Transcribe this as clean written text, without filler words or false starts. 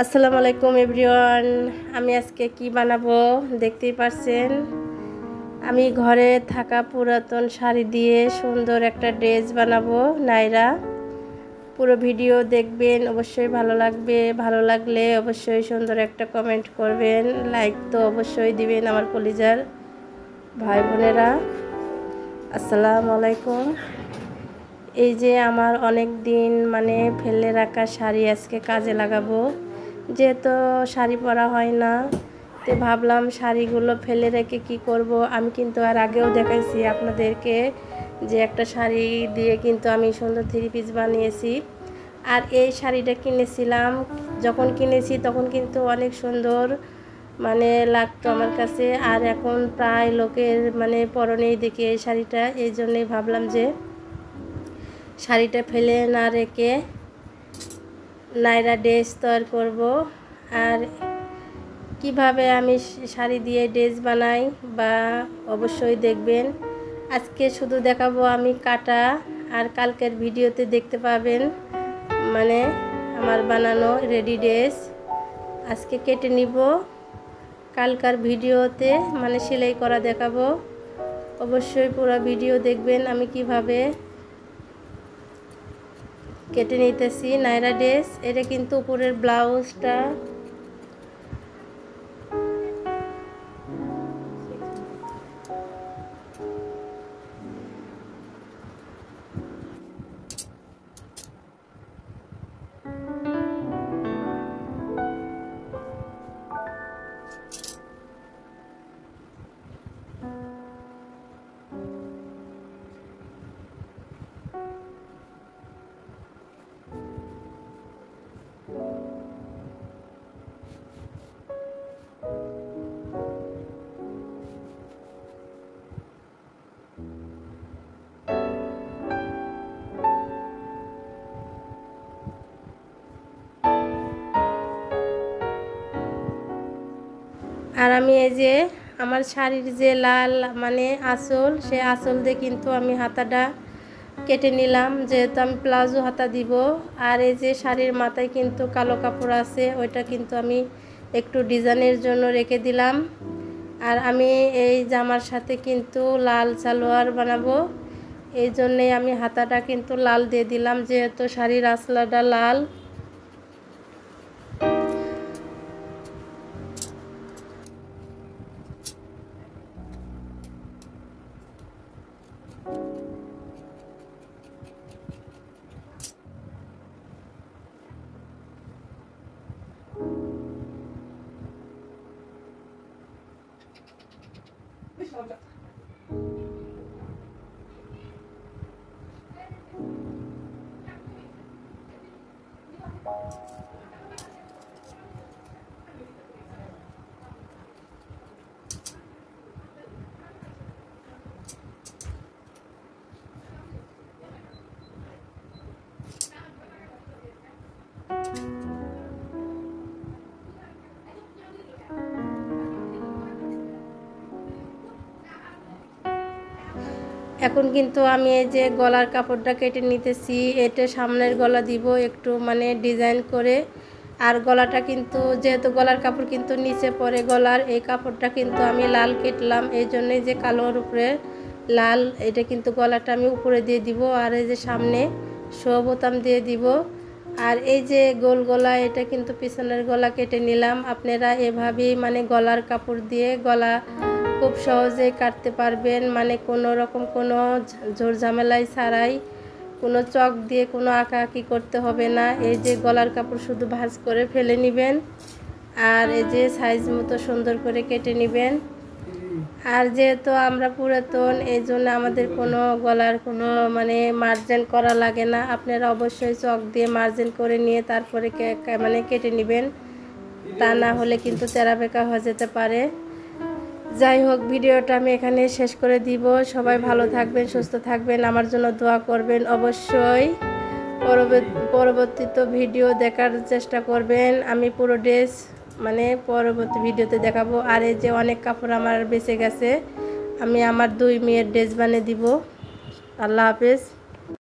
আসসালামু আলাইকুম এভরিওয়ান। আমি আজকে কি বানাবো দেখতেই পাচ্ছেন। আমি ঘরে থাকা পুরাতন শাড়ি দিয়ে সুন্দর একটা ড্রেস বানাবো নাইরা। পুরো ভিডিও দেখবেন, অবশ্যই ভালো লাগবে। ভালো লাগলে অবশ্যই সুন্দর একটা কমেন্ট করবেন, লাইক তো অবশ্যই দিবেন আমার কলিজার ভাই বোনেরা। আসসালামু আলাইকুম। এই যে আমার অনেক দিন ফেলে রাখা শাড়ি আজকে কাজে লাগাবো। যেহেতু শাড়ি পরা হয় না, তো ভাবলাম শাড়িগুলো ফেলে রেখে কি করব। আমি কিন্তু আর আগেও দেখাইছি আপনাদেরকে যে একটা শাড়ি দিয়ে কিন্তু আমি সুন্দর থ্রি পিস বানিয়েছি। আর এই শাড়িটা কিনেছিলাম, যখন কিনেছি তখন কিন্তু অনেক সুন্দর লাগতো আমার কাছে। আর এখন প্রায় লোকের পরনেই দেখি এই শাড়িটা। এই জন্যই ভাবলাম যে শাড়িটা ফেলে না রেখে নাইরা ড্রেস তৈরি করব। আর কিভাবে আমি শাড়ি দিয়ে ড্রেস বানাই বা অবশ্যই দেখবেন। আজকে শুধু দেখাবো আমি কাটা, আর কালকের ভিডিওতে দেখতে পাবেন আমার বানানো রেডি ড্রেস। আজকে কেটে নিব, কালকার ভিডিওতে সেলাই করা দেখাবো। অবশ্যই পুরো ভিডিও দেখবেন আমি কিভাবে কেটে নিতেছি নাইরা ড্রেস। এটা কিন্তু উপরের ব্লাউজটা। আর আমি এই যে আমার শাড়ির যে লাল আঁচল, সে আঁচল দিয়ে কিন্তু আমি হাতাটা কেটে নিলাম, যেহেতু আমি প্লাজো হাতা দিব। আর এই যে শাড়ির মাথায় কিন্তু কালো কাপড় আছে, ওইটা কিন্তু আমি একটু ডিজাইনের জন্য রেখে দিলাম। আর আমি এই জামার সাথে কিন্তু লাল সালোয়ার বানাবো, এই জন্যেই আমি হাতাটা কিন্তু লাল দিয়ে দিলাম, যেহেতু শাড়ির আঁচলাটা লাল। এখন কিন্তু আমি এই যে গলার কাপড়টা কেটে নিতেছি। এটা সামনের গলা দিব একটু ডিজাইন করে। আর গলাটা কিন্তু যেহেতু গলার কাপড় কিন্তু নিচে পড়ে গলার, এই কাপড়টা কিন্তু আমি লাল কেটলাম, এই জন্যই যে কালোর উপরে লাল। এটা কিন্তু গলাটা আমি উপরে দিয়ে দিব, আর এই যে সামনে শো বোতাম দিয়ে দিব। আর এই যে গোল গলা, এটা কিন্তু পিছনের গলা কেটে নিলাম। আপনারা এভাবেই গলার কাপড় দিয়ে গলা খুব সহজেই কাটতে পারবেন, কোনো রকম কোনো ঝোড় ঝামেলাই ছাড়াই, কোনো চক দিয়ে কোনো আঁকাআঁকি করতে হবে না। এই যে গলার কাপড় শুধু ভাঁজ করে ফেলে নেবেন, আর এই যে সাইজ মতো সুন্দর করে কেটে নেবেন। আর যেহেতু আমরা পুরাতন, এই জন্য আমাদের কোনো গলার কোনো মার্জিন করা লাগে না। আপনারা অবশ্যই চক দিয়ে মার্জিন করে নিয়ে তারপরে কেটে নেবেন, তা না হলে কিন্তু তেরা বেঁকা হয়ে যেতে পারে। যাই হোক, ভিডিওটা আমি এখানে শেষ করে দিব। সবাই ভালো থাকবেন, সুস্থ থাকবেন, আমার জন্য দোয়া করবেন। অবশ্যই পরবর্তীতে ভিডিও দেখার চেষ্টা করবেন। আমি পুরো ড্রেস পরবর্তী ভিডিওতে দেখাবো। আর এই যে অনেক কাপড় আমার বেঁচে গেছে, আমি আমার 2 মেয়ের ড্রেস বানিয়ে দিব। আল্লাহ হাফেজ।